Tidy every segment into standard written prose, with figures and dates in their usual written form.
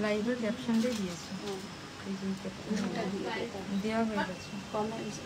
লাইভের ক্যাপশন দিয়ে দিয়েছে, দেওয়া হয়ে গেছে কমেন্টস।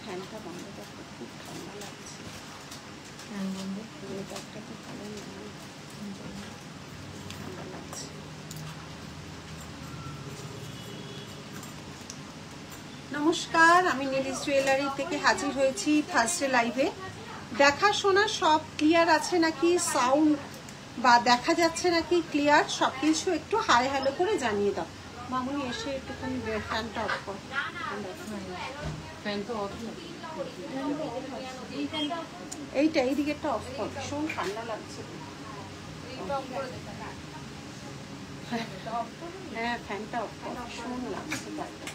ফ্যানটা বন্ধ করতে খুব ঠান্ডা লাগছে, ফ্যান বন্ধ ওয়েদারটা তো ভালো নেই, ঠান্ডা লাগছে। নমস্কার, আমি নীলিশ জুয়েলারি থেকে হাজির হয়েছি থার্সডে লাইভে। দেখাশোনা সব ক্লিয়ার আছে নাকি, সাউন্ড বা দেখা যাচ্ছে নাকি ক্লিয়ার, সব কিছু একটু হাই হ্যালো করে জানিয়ে দাও। মামুনি এসে একটুখানি ফ্যানটা অফ কর। এইটা এইদিকেরটা অফ কর, ভীষণ ঠান্ডা লাগছে। হ্যাঁ ফ্যানটা অফ কর, ভীষণ লাগছে,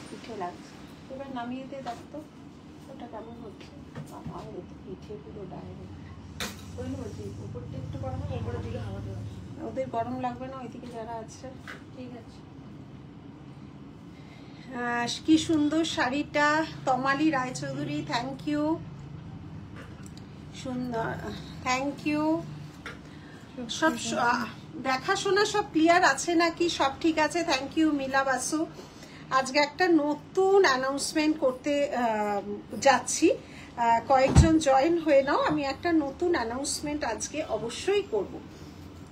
পিঠে লাগছে। এবার নামিয়ে দিয়ে দেখতো ওটা কেমন হচ্ছে। বাবা পিঠে পুরো ডাইরেক্ট উপরটা একটু গরম, উপরের দিকে হাওয়া দেওয়া, ওদের গরম লাগবে না ওইদিকে যারা আছে। ঠিক আছে। কি সুন্দর শাড়িটা, তমালি রায়চৌধুরী, থ্যাংক ইউ, সুন্দর, থ্যাংক ইউ। সব দেখাশোনা সব ক্লিয়ার আছে নাকি, সব ঠিক আছে, থ্যাংক ইউ মিলা বাসু। আজকে একটা নতুন অ্যানাউন্সমেন্ট করতে যাচ্ছি, কয়েকজন জয়েন হয়ে নাও। আমি একটা নতুন অ্যানাউন্সমেন্ট আজকে অবশ্যই করব।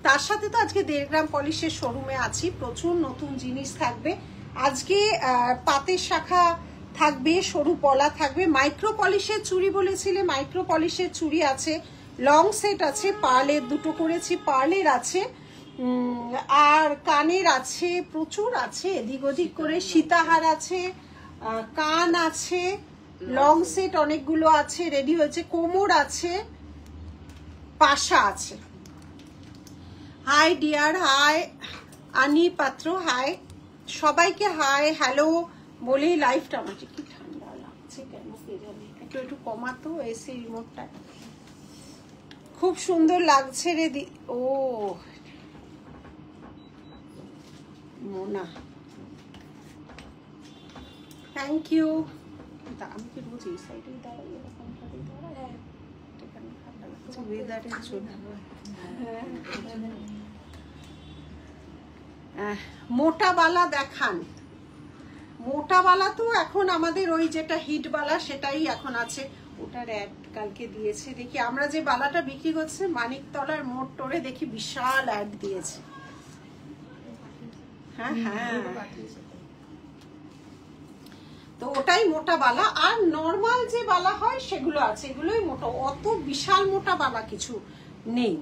তার সাথে তো আজকে 1.5 গ্রাম পলিশের শোরুমে আছি, প্রচুর নতুন জিনিস থাকবে আজকে। পাতের শাখা থাকবে, সরু পলা থাকবে, মাইক্রো পলিশের চুড়ি বলেছিলে, মাইক্রো পলিশের চুড়ি আছে, লং সেট আছে, পার্লের দুটো করেছি, পার্লের আছে, আর কানের আছে, প্রচুর আছে, এদিক ওদিক করে সীতাহার আছে, কান আছে, লং সেট অনেকগুলো আছে, রেডি হয়েছে, কোমর আছে, পাশা আছে। হাই ডিয়ার, হাই আনি পাত্র, হাই সবাইকে, হাই হ্যালো বলে লাইভটা। আমার কি ঠান্ডা লাগছে কেন কে জানে, একটু একটু কমাতো এসি রিমোটটা। খুব সুন্দর লাগছে রে দি, ও মোনা থ্যাংক ইউ। আমি কি রোজ এই সাইডেই দাঁড়াই, এরকম ভাবেই দাঁড়াই, এখানে ঠান্ডা লাগছে ওয়েদারের জন্য। মোটা বালা দেখান, মোটা বালা তো এখন আমাদের ওই যেটা হিট বালা সেটাই এখন আছে, ওটার অ্যাড কালকে দিয়েছে। দেখি আমরা যে বালাটা বিক্রি করছে মানিকতলার মোড় টোরে, দেখি বিশাল অ্যাড দিয়েছে। হ্যাঁ হ্যাঁ, তো ওটাই মোটা বালা। আর নর্মাল যে বালা হয় সেগুলো আছে, এগুলোই মোটা, অত বিশাল মোটা বালা কিছু নেই।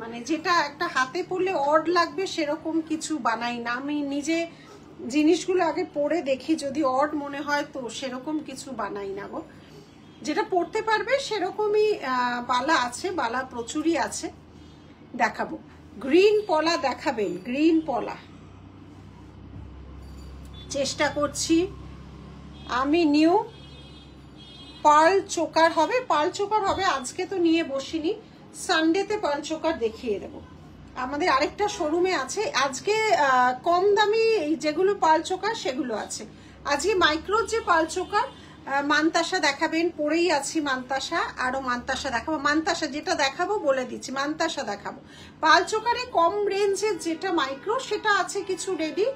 মানে যেটা একটা হাতে পরলে অড লাগবে সেরকম কিছু বানাই না আমি নিজে, জিনিসগুলো আগে পরে দেখি, যদি অড মনে হয় তো সেরকম কিছু বানাই না গো। যেটা পরতে পারবে সেরকমই বালা আছে, বালা প্রচুরই আছে, দেখাবো। গ্রিন পলা দেখাবেন, গ্রিন পলা চেষ্টা করছি আমি। নিউ পার্ল চোকার হবে, পার্ল চোকার হবে, আজকে তো নিয়ে বসিনি, সানডেতে পার্ল চোকার দেখিয়ে দেবো। আমাদের আরেকটা শোরুমে আছে, আজকে কম দামি যেগুলো পার্ল চোকার সেগুলো আছে। আজকে মাইক্রোর যে পার্ল চোকার, মানতাসা দেখাবেন, পরেই আছি মানতাসা, আরো মানতাসা দেখাবো। মানতাসা যেটা দেখাবো বলে দিচ্ছি, মানতাসা দেখাবো। পার্ল চোকারে কম রেঞ্জের যেটা মাইক্রো সেটা আছে কিছু রেডি,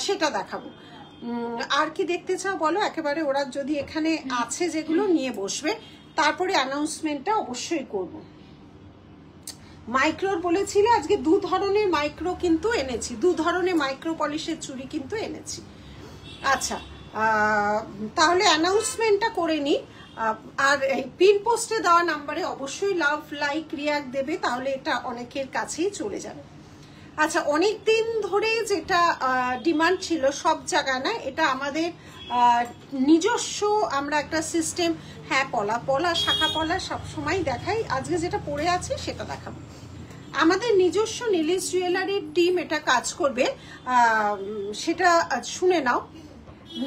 সেটা দেখাবো। আর কি দেখতে চাও বলো, একেবারে ওরা যদি এখানে আছে যেগুলো নিয়ে বসবে, তারপরে অ্যানাউন্সমেন্টটা অবশ্যই করব। মাইক্রোর বলেছিলে, আজকে 2 ধরনের মাইক্রো কিন্তু এনেছি, 2 ধরনের মাইক্রো পলিশের চুড়ি কিন্তু এনেছি। আচ্ছা, তাহলে অ্যানাউন্সমেন্টটা করে নি। আর এই পিন পোস্টে দেওয়া নাম্বারে অবশ্যই লাভ লাইক রিয়াক্ট দেবে, তাহলে এটা অনেকের কাছেই চলে যাবে। আচ্ছা, অনেক দিন ধরে যেটা ডিমান্ড ছিল সব জায়গায় না, এটা আমাদের নিজস্ব আমরা একটা সিস্টেম। হ্যাঁ, পলা পলা শাখা পলা সবসময় দেখাই, আজকে যেটা পরে আছে সেটা দেখাবো। আমাদের নিজস্ব নীলিশ জুয়েলারির টিম এটা কাজ করবে, সেটা শুনে নাও।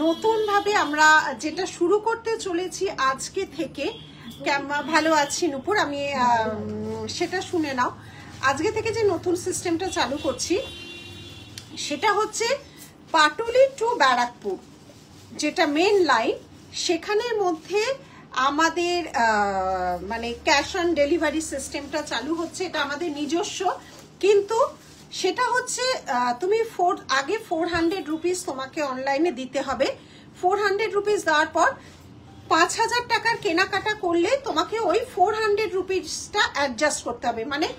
নতুনভাবে আমরা যেটা শুরু করতে চলেছি আজকে থেকে, ভালো আছি নূপুর, আমি সেটা শুনে নাও। আজকে থেকে যে নতুন সিস্টেমটা চালু করছি সেটা হচ্ছে পাটুলি টু ব্যারাকপুর, যেটা মেন লাইন, সেখানের মধ্যে আমাদের মানে ক্যাশ অন ডেলিভারি সিস্টেমটা চালু হচ্ছে। এটা আমাদের নিজস্ব, কিন্তু সেটা হচ্ছে তুমি আগে 400 রুপিস তোমাকে অনলাইনে দিতে হবে। 400 রুপিস দেওয়ার পর 5000 টাকার কেনাকাটা করলে তোমাকে ওই 400 রুপিসটা অ্যাডজাস্ট করতে হবে। মানে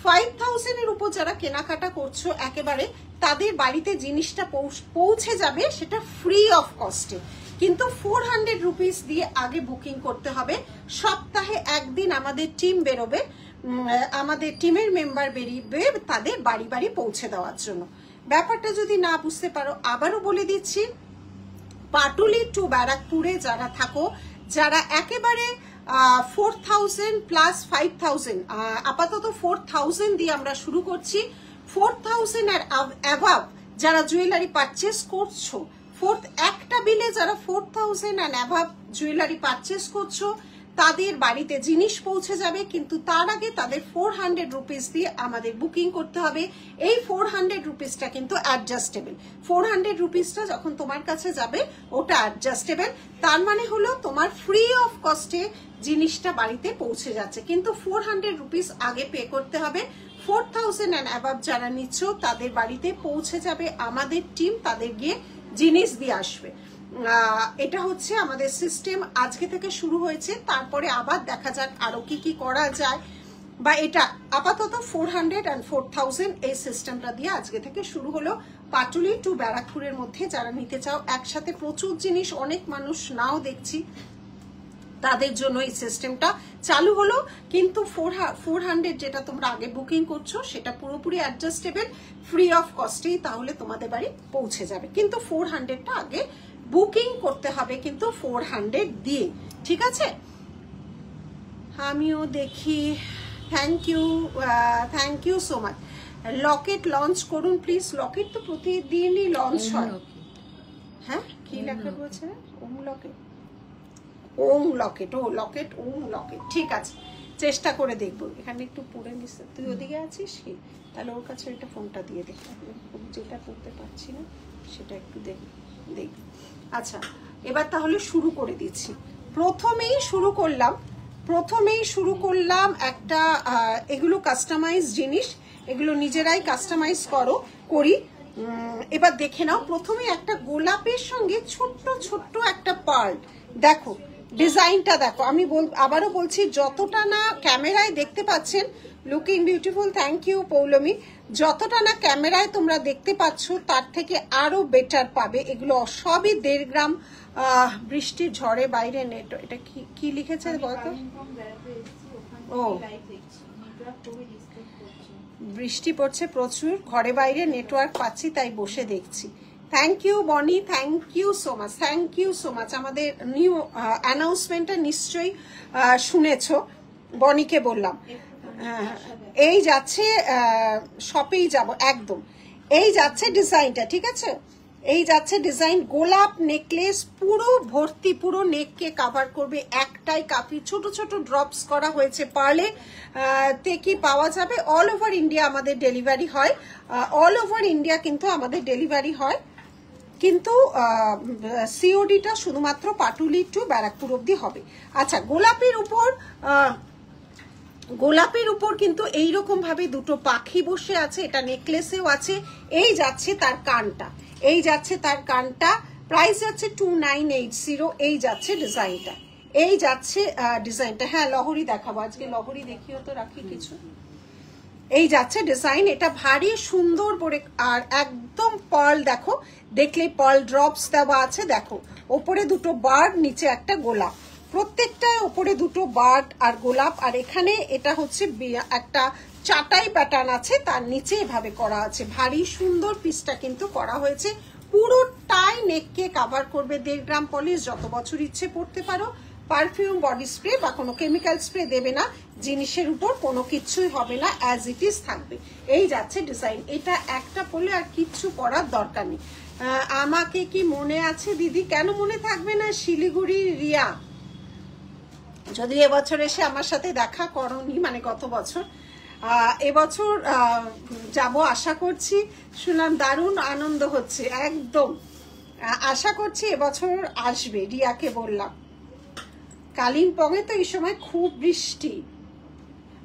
5000 এর উপর যারা কেনাকাটা করছো একেবারে, তাদের বাড়িতে জিনিসটা পৌঁছে যাবে, সেটা ফ্রি অফ কস্টে। কিন্তু 400 রুপিস দিয়ে আগে বুকিং করতে হবে। সপ্তাহে একদিন আমাদের টিম বেরোবে, আমাদের টিমের মেম্বার বেরিয়ে তাদের বাড়ি বাড়ি পৌঁছে দেওয়ার জন্য। ব্যাপারটা যদি না বুঝতে পারো আবারও বলে দিচ্ছি, পাটুলি টু ব্যারাকপুরে যারা থাকো, যারা একেবারে 4000 প্লাস 5000, আপাতত 4000 দিয়ে আমরা শুরু করছি। 4000 আর অ্যাভাব যারা জুয়েলারি পারচেস করছো, একটা বিলে যারা 4000 অ্যান্ড অ্যাভাব জুয়েলারি পারচেস করছো, তাদের বাড়িতে জিনিস পৌঁছে যাবে। কিন্তু তার আগে তাদের 400 রুপিস দিয়ে আমাদের বুকিং করতে হবে। এই 400 রুপিসটা কিন্তু অ্যাডজাস্টেবল। 400 রুপিসটা যখন তোমার কাছে যাবে ওটা অ্যাডজাস্টেবল, তার মানে হলো তোমার ফ্রি অফ কস্টে জিনিসটা বাড়িতে পৌঁছে যাচ্ছে। কিন্তু 400 রুপিস আগে পে করতে হবে। 4000 অ্যান্ড অ্যাভাব যারা নিচ্ছ তাদের বাড়িতে পৌঁছে যাবে আমাদের টিম, তাদের গিয়ে জিনিস দিয়ে আসবে। এটা হচ্ছে আমাদের সিস্টেম, আজকে থেকে শুরু হয়েছে। তারপরে আবার দেখা যাক আরো কি কি করা যায়, বা এটা আপাতত 400 and 4000 এই সিস্টেমটা দিয়ে আজকে থেকে শুরু হলো। পাটুলি টু ব্যারাকপুরের মধ্যে যারা নিতে চাও একসাথে প্রচুর জিনিস, অনেক মানুষ নাও দেখছি, তাদের জন্য এই সিস্টেমটা চালু হলো। কিন্তু 400 যেটা তোমরা আগে বুকিং করছো সেটা পুরোপুরি অ্যাডজাস্টেবল, ফ্রি অফ কস্টেই তাহলে তোমাদের বাড়ি পৌঁছে যাবে। কিন্তু 400টা আগে বুকিং করতে হবে, কিন্তু 400 দিয়ে, ঠিক আছে? আমিও দেখি, thank you so much. Locket launch করুন প্লিজ। লকেট তো প্রতিদিনই লঞ্চ হয়। হ্যাঁ, কি লেখা বলছে? ওম লকেট, ওম লকেট, ও লকেট, ওম লকেট, ঠিক আছে, চেষ্টা করে দেখবো। এখানে একটু পড়ে নিস, তুই ওদিকে আছিস কি? তাহলে ওর কাছে এটা ফোনটা দিয়ে দেখ, যেটা করতে পারছি না সেটা একটু দেখ। আচ্ছা, এবার তাহলে শুরু করে দিচ্ছি। প্রথমেই শুরু করলাম একটা, এগুলো কাস্টমাইজ জিনিস, এগুলো নিজেরাই কাস্টমাইজ করি। এবার দেখে নাও, প্রথমে একটা গোলাপের সঙ্গে ছোট্ট ছোট্ট একটা পার্ল, দেখো ডিজাইনটা দেখো। আমি আবারও বলছি, যতটা না ক্যামেরায় দেখতে পাচ্ছেন, looking beautiful, thank you Poulami, যতটা না ক্যামেরায় তোমরা দেখতে পাচ্ছ তার থেকে আরো বেটার পাবে। এগুলো সবই 1.5 গ্রাম। বৃষ্টির ঝড়ে বাইরে নেট, এটা কি লিখেছে বলতো? ও, বৃষ্টি পড়ছে প্রচুর, ঘরে বাইরে নেটওয়ার্ক পাচ্ছি, তাই বসে দেখছি। Thank you Boni, thank you so much, thank you so much. আমাদের নিউ অ্যানাউন্সমেন্টটা নিশ্চয়ই শুনেছ, বনিকে বললাম। এই যাচ্ছে, শপেই যাব একদম। এই যাচ্ছে ডিজাইনটা, ঠিক আছে? এই যাচ্ছে ডিজাইন, গোলাপ নেকলেস, পুরো ভর্তি, পুরো নেককে কাভার করবে। একটাই কাপি, ছোট ছোট ড্রপস করা হয়েছে পার্লে। তে কি পাওয়া যাবে? অল ওভার ইন্ডিয়া আমাদের ডেলিভারি হয়, অল ওভার ইন্ডিয়া কিন্তু আমাদের ডেলিভারি হয়। কিন্তু সিওডিটা শুধুমাত্র পাটুলি টু ব্যারাকপুর অব্দি হবে। আচ্ছা, গোলাপের উপর কিন্তু এইরকম ভাবে দুটো পাখি বসে আছে, এটা নেকলেসেও আছে। এই যাচ্ছে তার কানটা, প্রাইস যাচ্ছে 2980। এই যাচ্ছে ডিজাইনটা, হ্যাঁ লহরি দেখাবো আজকে, লহরি দেখিও তো রাখি কিছু। এই যাচ্ছে ডিজাইন, এটা ভারী সুন্দর করে, আর একদম পার্ল, দেখো দেখলে পার্ল ড্রপস দেওয়া আছে। দেখো ওপরে দুটো বার্ড, নিচে একটা গোলাপ, প্রত্যেকটা ওপরে দুটো বার্ড আর গোলাপ। আর এখানে এটা হচ্ছে একটা চাটাই প্যাটার্ন আছে, তার নিচে এভাবে করা আছে। ভারী সুন্দর পিসটা কিন্তু করা হয়েছে, পুরোটাই নেককে কাভার করবে। 1.5 গ্রাম পলিশ, যত বছর ইচ্ছে পড়তে পারো। পারফিউম, বডি স্প্রে বা কোনো কেমিক্যাল স্প্রে দেবে না, জিনিসের উপর কোনো কিছুই হবে না, অ্যাজ ইট ইজ থাকবে। এই যাচ্ছে ডিজাইন। এটা একটা পরলে আর কিচ্ছু করার দরকার নেই। আমাকে কি মনে আছে দিদি? কেন মনে থাকবে না? শিলিগুড়ি রিয়া, যদি এবছর এসে আমার সাথে দেখা করনি, মানে গত বছর, এবছর যাব আশা করছি। শুনলাম দারুণ আনন্দ হচ্ছে, একদম আশা করছি এবছর আসবে। রিয়াকে বললাম, কালিম্পংয়ে তো এই সময় খুব বৃষ্টি।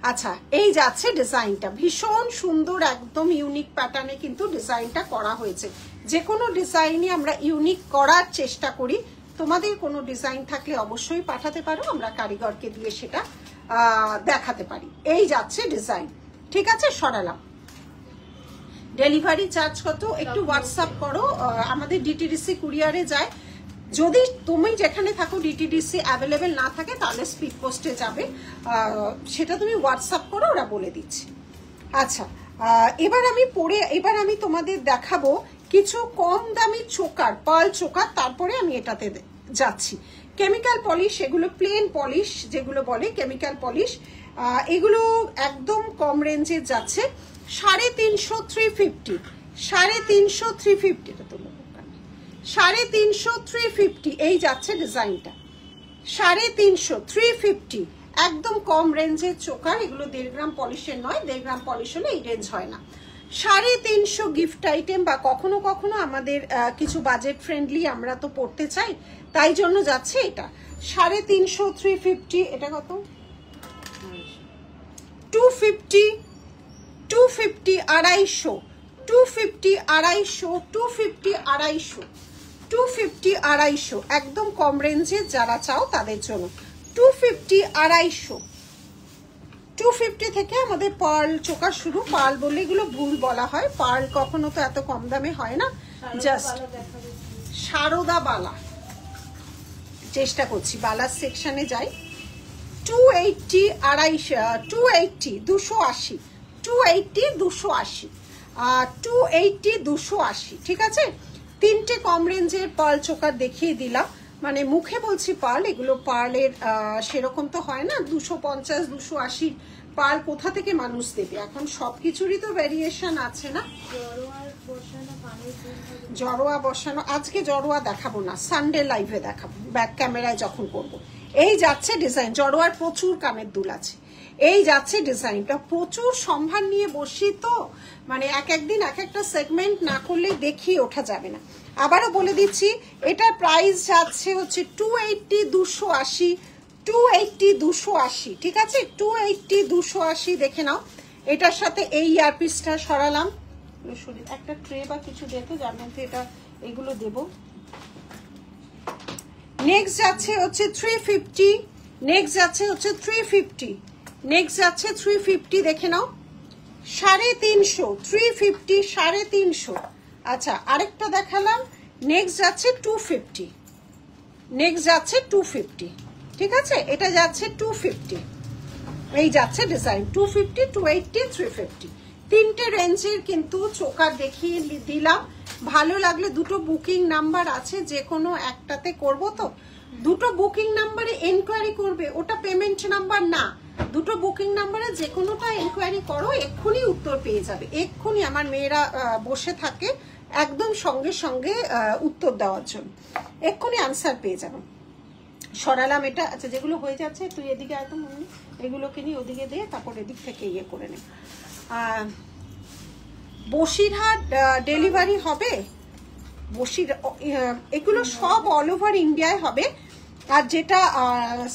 আচ্ছা, এই যাচ্ছে ডিজাইনটা, ভীষণ সুন্দর, একদম ইউনিক প্যাটার্নে কিন্তু ডিজাইনটা করা হয়েছে। যে কোনো ডিজাইনই আমরা ইউনিক করার চেষ্টা করি। তোমাদের কোনো ডিজাইন থাকলে অবশ্যই পাঠাতে পারো, আমরা কারিগরকে দিয়ে সেটা দেখাতে পারি। এই যাচ্ছে ডিজাইন, ঠিক আছে? সরালাম। ডেলিভারি চার্জ কত একটু হোয়াটসঅ্যাপ করো, আমাদের ডিটিডিসি কুরিয়ারে যায়। যদি তুমি যেখানে থাকো ডিটিডিসি অ্যাভেলেবেল না থাকে, তাহলে স্পিড পোস্টে যাবে, সেটা তুমি হোয়াটসঅ্যাপ করো, ওরা বলে দিচ্ছে। আচ্ছা, এবার আমি তোমাদের দেখাবো কিছু কম দামি চোকার, পার্ল চোকার, তারপরে আমি এটাতে যাচ্ছি। কেমিক্যাল পলিশ, এগুলো প্লেন পলিশ যেগুলো বলে কেমিক্যাল পলিশ, এগুলো একদম কম রেঞ্জে যাচ্ছে। 350, 350, 350, 350, এটা তো 350, 350, এই যাচ্ছে ডিজাইনটা। 350, 350, একদম কম রেঞ্জের চোকার। এগুলো 1.5 গ্রাম পলিশের নয়, 1.5 গ্রাম পলিশ হলে এই রেঞ্জ হয় না। 350 গিফট আইটেম, বা কখনো কখনো আমাদের কিছু বাজেট ফ্রেন্ডলি আমরা তো পড়তে চাই, তাই জন্য যাচ্ছে এটা 350, 350। এটা কত? 250, 250, 250, 250, 250, 250, 250, 250, 250, একদম কম রেঞ্জে যারা চাও তাদের জন্য 250, 250, 250 থেকে আমাদের পার্ল চোকার শুরু। পার্ল বললে এগুলো ভুল বলা হয়, পার্ল কখনো তো এত কম দামে হয় না। জাস্ট সারদা বালা, চেষ্টা করছি বালার সেকশনে যাই। 280, 280, 280, 280, 280, 280, 280, ঠিক আছে? তিনটে কম রেঞ্জের পার্ল চোকার দেখিয়ে দিলাম। মানে মুখে বলছি পার্ল, এগুলো পার্লের সেরকম তো হয় না। 250, 280 পার্ল কোথা থেকে মানুষ দেবে? এখন সবকিছুরই তো ভ্যারিয়েশন আছে না। জড়োয়া বসানো, আজকে জড়োয়া দেখাবো না, সানডে লাইভে দেখাবো, ব্যাক ক্যামেরায় যখন করব। এই যাচ্ছে ডিজাইন, জড়োয়ার প্রচুর কানের দুল আছে। এই যাচ্ছে ডিজাইনটা, প্রচুর সম্ভার নিয়ে বসি তো, মানে এক একদিন এক একটা সেগমেন্ট না করলে দেখিয়ে ওঠা যাবে না। আবারও বলে দিচ্ছি, এটার প্রাইস যাচ্ছে হচ্ছে 280, 280, 280, 280, ঠিক আছে? 280, 280 দেখে নাও। এটার সাথে এই ইয়ারপিসটা সরালাম, একটা ট্রে বা কিছু দেখো যার মধ্যে এটা এগুলো দেবো। নেক্সট যাচ্ছে হচ্ছে 350, নেক্সট যাচ্ছে হচ্ছে 350, নেক্সট যাচ্ছে 350, দেখে নাও। 350, 350, 350। আচ্ছা, আরেকটা দেখালাম। নেক্সট যাচ্ছে 250, নেক্সট যাচ্ছে 250, ঠিক আছে? এটা যাচ্ছে 250, এই যাচ্ছে ডিজাইন 250, 280, 350। তিনটে রেঞ্জের কিন্তু চোকার দেখিয়ে দিলাম। ভালো লাগলে দুটো বুকিং নাম্বার আছে, যে কোনো একটাতে করব তো। দুটো বুকিং নাম্বারে এনকোয়ারি করবে, ওটা পেমেন্ট নাম্বার না। দুটো বুকিং নাম্বারে যে কোনোটা এনকোয়ারি করো, এক্ষুনি উত্তর পেয়ে যাবে। এক্ষুনি আমার মেয়েরা বসে থাকে একদম সঙ্গে সঙ্গে উত্তর দেওয়ার জন্য, এক্ষুনি আনসার পেয়ে যাবো। সরালাম এটা। আচ্ছা, যেগুলো হয়ে যাচ্ছে তুই এদিকে একদম এগুলোকে নিয়ে ওদিকে দিয়ে, তারপর এদিক থেকে ইয়ে করে নে। বসিরহাট ডেলিভারি হবে, এগুলো সব অল ওভার ইন্ডিয়ায় হবে। আর যেটা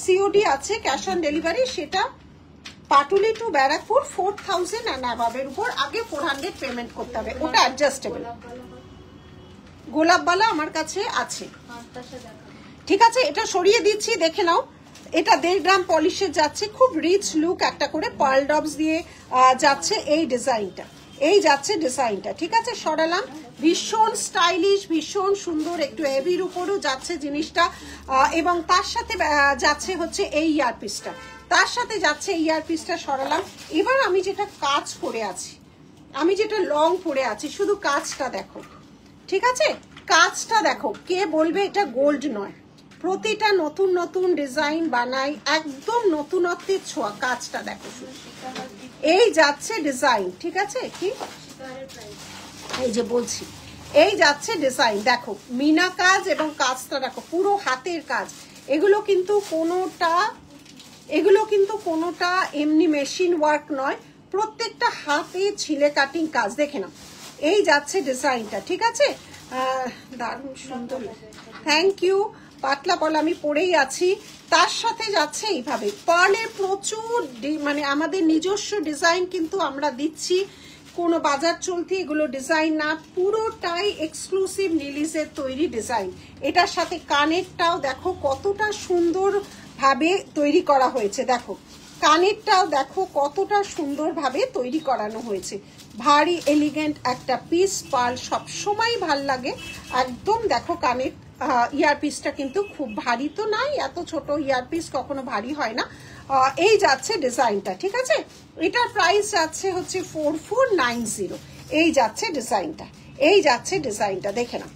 সিওডি আছে, ক্যাশ অন ডেলিভারি, সেটা পাটুলি টু ব্যারাকপুর 4000 অ্যান্ড অ্যাবাবের উপর আগে 400 পেমেন্ট করতে হবে, ওটা অ্যাডজাস্টেবল। গোলাপবালা আমার কাছে আছে, ঠিক আছে? এটা সরিয়ে দিচ্ছি, দেখে নাও। এটা 1.5 গ্রাম পলিশের যাচ্ছে, খুব রিচ লুক একটা করে পার্ল ডবস দিয়ে যাচ্ছে এই ডিজাইনটা। এই যাচ্ছে ডিজাইনটা, ঠিক আছে? সরালাম, ভীষণ স্টাইলিশ, ভীষণ সুন্দর, একটু হেভির উপরও যাচ্ছে জিনিসটা, এবং তার সাথে যাচ্ছে হচ্ছে এই ইয়ারপিসটা, তার সাথে যাচ্ছে এই ইয়ারপিসটা। সরালাম। এবার আমি যেটা কাজ করে আছি, আমি যেটা লং পরে আছি, শুধু কাজটা দেখো, ঠিক আছে? কাজটা দেখো, কে বলবে এটা গোল্ড নয়? প্রতিটা নতুন নতুন ডিজাইন বানাই, একদম নতুনত্বের ছোঁয়া। কাজটা দেখো শুধু, এই যাচ্ছে ডিজাইন, ঠিক আছে? কি এই যে বলছি, এই যাচ্ছে ডিজাইন, দেখো মিনা কাজ এবং কাজটা দেখো, পুরো হাতের কাজ। এগুলো কিন্তু কোনোটা এমনি মেশিন ওয়ার্ক নয়, প্রত্যেকটা হাতে ছিলে কাটিং কাজ। দেখে নাও, এই যাচ্ছে ডিজাইনটা, ঠিক আছে? দারুণ সুন্দর, থ্যাংক ইউ। পাতলা পলা আমি পরেই আছি, তার সাথে যাচ্ছে এইভাবে পার্লের প্রচুর মানে আমাদের নিজস্ব ডিজাইন কিন্তু আমরা দিচ্ছি, কোনো বাজার চলতি এগুলো ডিজাইন না, পুরোটাই এক্সক্লুসিভ নিলিজের তৈরি ডিজাইন। এটার সাথে কানেরটাও দেখো কতটা সুন্দর ভাবে তৈরি করা হয়েছে, দেখো কানেরটাও দেখো কতটা সুন্দরভাবে তৈরি করানো হয়েছে। ভারী এলিগেন্ট একটা পিস, পার্ল সবসময় ভাল লাগে একদম। দেখো কানের ইয়ারপিসটা কিন্তু খুব ভারী তো নাই, এত ছোট ইয়ারপিস কখনো ভারী হয় না। এই যাচ্ছে ডিজাইনটা, ঠিক আছে? এটার প্রাইস যাচ্ছে হচ্ছে 4490। এই যাচ্ছে ডিজাইনটা, এই যাচ্ছে ডিজাইনটা, দেখে না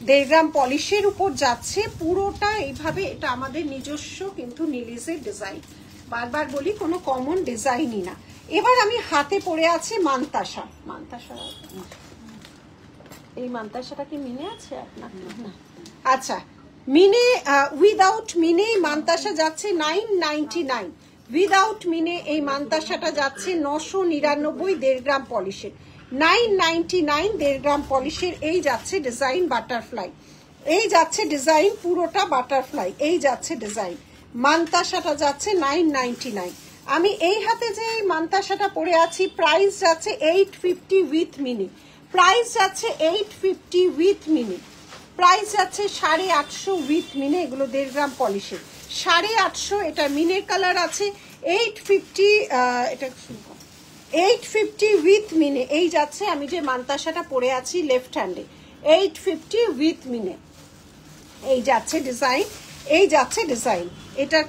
1.5 গ্রাম পলিশের উপর যাচ্ছে পুরোটা এইভাবে। এটা আমাদের নিজস্ব কিন্তু নিলিজের ডিজাইন, বারবার বলি কোনো কমন ডিজাইনই না। এবার আমি হাতে পরে আছি মান্তাসা। এই মান্তাসাটা কি মিনে আছে আপনার? না, আচ্ছা মিনে, উইদাউট মিনে মান্তাসা যাচ্ছে 999, উইদাউট মিনে এই মান্তাসাটা যাচ্ছে 999 1.5 গ্রাম পলিশের, 999 1.5 গ্রাম পলিশের। এই যাচ্ছে ডিজাইন বাটারফ্লাই, এই যাচ্ছে ডিজাইন পুরোটা বাটারফ্লাই, এই যাচ্ছে ডিজাইন। মান্তাসাটা যাচ্ছে 999। আমি এই হাতে যে মান্তাসাটা পরে আছি, প্রাইস যাচ্ছে 850 উইথ মিনি, প্রাইস যাচ্ছে 850 উইথ মিনি, প্রাইস যাচ্ছে 850 উইথ মিনি। এগুলো 1.5 গ্রাম পলিশের, 850। এটা মিনের কালার আছে, 850, এটা 850 উইথ মিনে। এই যাচ্ছে আমি যে মান্তাসাটা পরে আছি লেফট হ্যান্ডে, 850 উইথ মিনে। এই যাচ্ছে ডিজাইন, এই যাচ্ছে ডিজাইন। এটার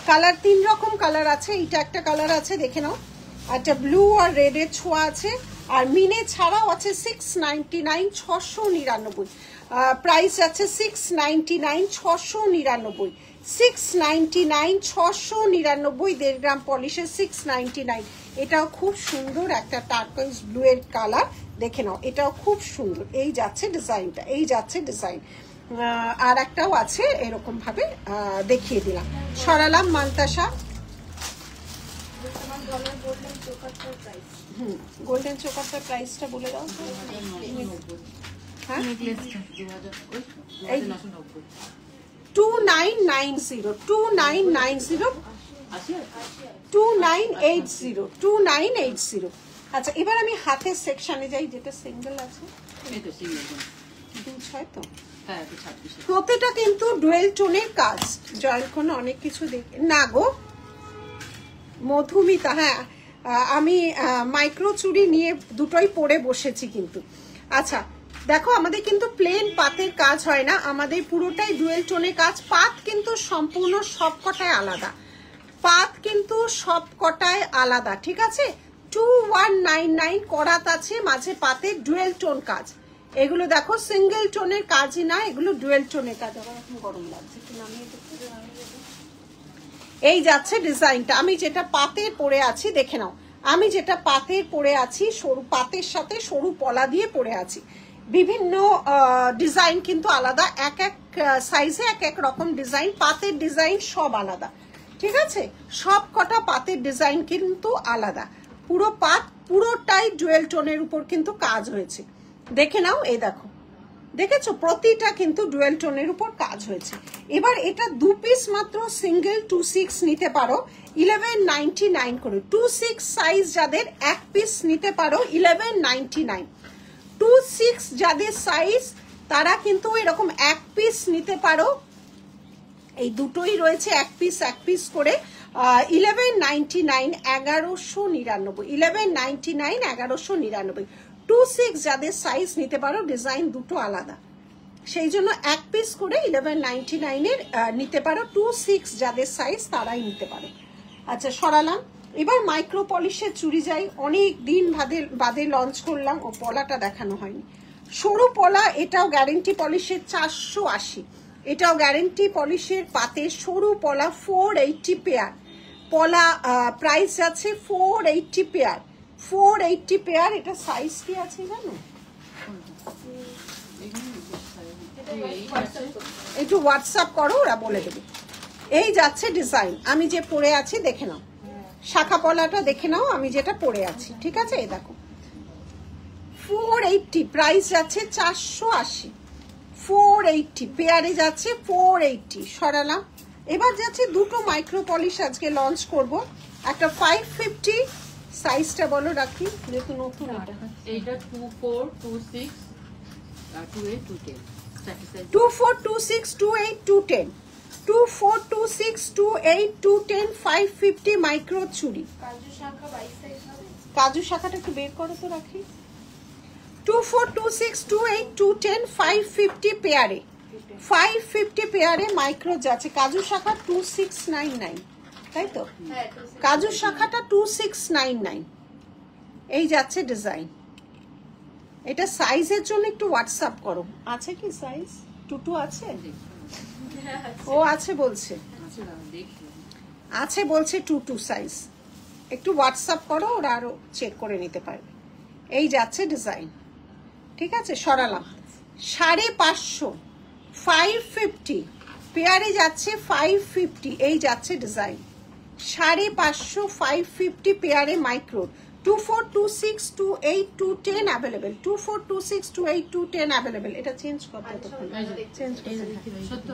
কালার 3 রকম কালার আছে, এইটা একটা কালার আছে দেখে নাও, একটা ব্লু আর রেডের ছোঁয়া আছে, আর মিনে ছাড়াও আছে 699 699, প্রাইস আছে 699 699, 699 699, 1.5 গ্রাম পলিশের 699। এটাও খুব সুন্দর একটা টার্কোইজ ব্লু এর কালার, দেখে নাও এটাও খুব সুন্দর। এই যাচ্ছে ডিজাইনটা, এই যাচ্ছে ডিজাইন। আর একটাও আছে এরকম ভাবে দেখিয়ে দিলাম। সরালাম মান্তাসা। গোল্ডেন চোকারটার প্রাইসটা বলে দাও। হ্যাঁ 2990 2980। আচ্ছা এবার আমি হাতের সেকশনে যাই, যেটা সিঙ্গেল আছে, তো প্রতিটা কিন্তু ডুয়েল টোনের কাজ। জয়লক্ষণ অনেক কিছু দেখে না গো মধুমিতা, হ্যাঁ আমি মাইক্রো চুড়ি নিয়ে দুটোই পরে বসেছি কিন্তু। আচ্ছা দেখো আমাদের কিন্তু প্লেন পাতের কাজ হয় না, আমাদের পুরোটাই ডুয়েল টোনের কাজ। পাত কিন্তু সম্পূর্ণ সবকটায় আলাদা, পাত কিন্তু সবকটায় আলাদা, ঠিক আছে? 2199 করাত আছে, মাঝে পাতের ডুয়েল টোন কাজ। এগুলো দেখো সিঙ্গেল টোনের কাজই না, এগুলো ডুয়েল টোনের কাজ। এখন গরম লাগছে, একটু নামিয়ে দেখতে। এই যাচ্ছে ডিজাইনটা, আমি যেটা পাতের পরে আছি দেখে নাও, আমি যেটা পাতের পরে আছি সরু পাতের সাথে সরু পলা দিয়ে পরে আছি। বিভিন্ন ডিজাইন কিন্তু আলাদা, এক এক সাইজে এক এক রকম ডিজাইন, পাতের ডিজাইন সব আলাদা, ঠিক আছে? সব কটা পাতের ডিজাইন কিন্তু আলাদা। পুরো পাত পুরোটাই ডুয়েল টোনের উপর কিন্তু কাজ হয়েছে, দেখে নাও। এই দেখো, দেখেছো প্রতিটা কিন্তু ডুয়েল টোনের উপর কাজ হয়েছে। এবার এটা 2 পিস মাত্র, সিঙ্গেল 26 নিতে পারো 1199 করে। 26 সাইজ যাদের 1 পিস নিতে পারো 1199। 26 যাদের সাইজ তারা কিন্তু এরকম 1 পিস নিতে পারো। এই দুটোই রয়েছে 1 পিস করে। 1199 1199 1199 1199 26 যাদের সাইজ নিতে পারো, ডিজাইন দুটো আলাদা, সেই জন্য এক পিস করে 1199 এর নিতে পারো। 26 যাদের সাইজ তারাই নিতে পারো। আচ্ছা সরালাম। এবার মাইক্রো পলিশের চুড়ি যাই, অনেক দিন বাদে লঞ্চ করলাম, ও পলাটা দেখানো হয়নি। সরু পলা, এটাও গ্যারেন্টি পলিশের 480, এটাও গ্যারেন্টি পলিশের পাতের সরু পলা 480 পেয়ার। পলা প্রাইস আছে 480 পেয়ার, 480 পেয়ার। এটা সাইজ কি আছে জানো? একটু হোয়াটসঅ্যাপ করো, ওরা বলে দেবে। এই যাচ্ছে ডিজাইন, আমি যে পরে আছি দেখে নাও, শাখা পলাটা দেখে নাও আমি যেটা পরে আছি, ঠিক আছে? এই দেখো 480, প্রাইস যাচ্ছে 480, 480 পেয়ারে যাচ্ছে 480। সরালাম। এবার যাচ্ছে দুটো মাইক্রো পলিশ আজকে লঞ্চ করব। একটা 550, সাইজটা বলো রাখি, যেহেতু নতুন। এইটা 2426 28 210, 2426 28 210, 2426 28 210, 550 মাইক্রো চুড়ি। কাজু শাখাটা একটু বের করো তো রাখি। 2426 28 210, 550 পেয়ারে, 550 পেয়ারে মাইক্রো যাচ্ছে। কাজু শাখা 2699, তাই তো? কাজু শাখাটা 2699। এই যাচ্ছে ডিজাইন। এটা সাইজের জন্য একটু হোয়াটসঅ্যাপ করো। আছে কি সাইজ? টুটু আছে? ও আছে বলছে, আছে বলছে টুটু সাইজ। একটু হোয়াটসঅ্যাপ করো, ওরা আরো চেক করে নিতে পারবে। এই যাচ্ছে ডিজাইন, ঠিক আছে? সরালাম। 550, 550 পেয়ারে যাচ্ছে 550। এই যাচ্ছে ডিজাইন 550, 550 পেয়ারে মাইক্রো। 2426 28 210 available, 2426 28 210 available. এটা চেঞ্জ করতে হবে, চেঞ্জ করতে হবে। সত্য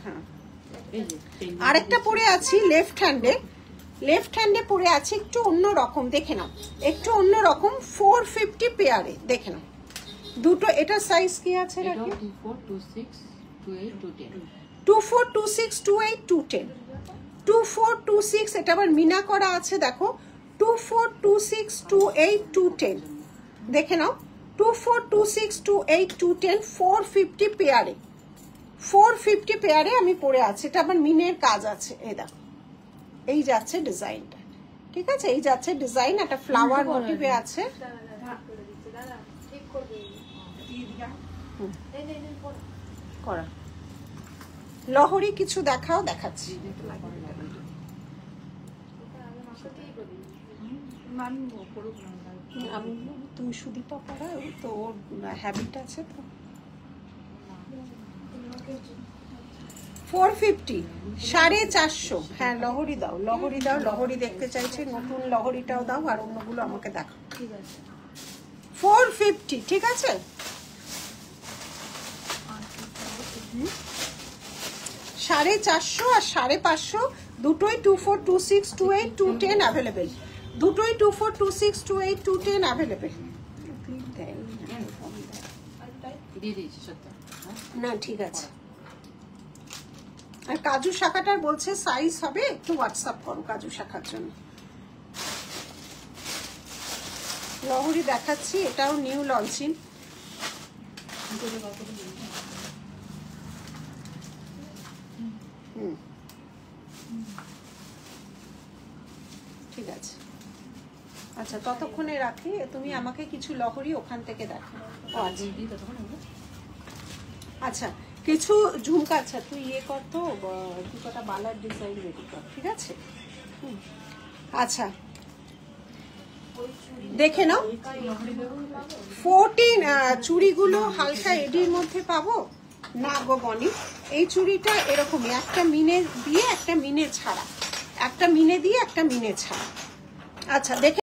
হ্যাঁ, আরেকটা পরে আছি লেফট হ্যান্ডে, লেফট হ্যান্ডে পরে আছে একটু অন্য রকম, দেখে নাও একটু অন্য রকম। 450 পেয়ারে, দেখে নাও দুটো। এটা সাইজ কি আছে রাখি? 2426 28 210, 2426 28 210, 2426। এটা আবার মিনা করা আছে, দেখো 2426 28 210, দেখে নাও 2426 28 210, 450 পেয়ারে, 450 পেয়ারে আমি পরে আছি। এটা আবার মিনের কাজ আছে, এই দেখো। এই যাচ্ছে ডিজাইনটা, ঠিক আছে? এই যাচ্ছে ডিজাইন, একটা ফ্লাওয়ার মোটিভে আছে। করা লহরি কিছু দেখাও, দেখাচ্ছি। আমি তুমি সুদীপা পড়া, তো ওর হ্যাবিট আছে তো। 450, 450। হ্যাঁ লহরি দাও, লহরি দাও, লহরি দেখতে চাইছে। নতুন লহরিটাও দাও, আর অন্যগুলো আমাকে দেখাও। 450, ঠিক আছে? 450 আর 550 দুটোই 2426 28 210 অ্যাভেলেবেল, দুটোই 2426 28 210 অ্যাভেলেবেল। না ঠিক আছে। আর কাজু শাখাটার বলছে সাইজ হবে, একটু হোয়াটসঅ্যাপ করো কাজু শাখার জন্য। লহরি দেখাচ্ছি, এটাও নিউ লঞ্চিং। ঠিক আছে। আচ্ছা ততক্ষণে রাখি, তুমি আমাকে কিছু লহরি ওখান থেকে দেখো। আচ্ছা কিছু ঝুমকা, আচ্ছা তুই ইয়ে কর তো, তুই কটা বালার ডিজাইন রেডি কর, ঠিক আছে? আচ্ছা দেখে নাও 14 চুড়িগুলো হালকা এডির মধ্যে পাবো না গো বনি? এই চুড়িটা এরকমই, একটা মিনে দিয়ে একটা মিনে ছাড়া, একটা মিনে দিয়ে একটা মিনে ছাড়া। আচ্ছা দেখে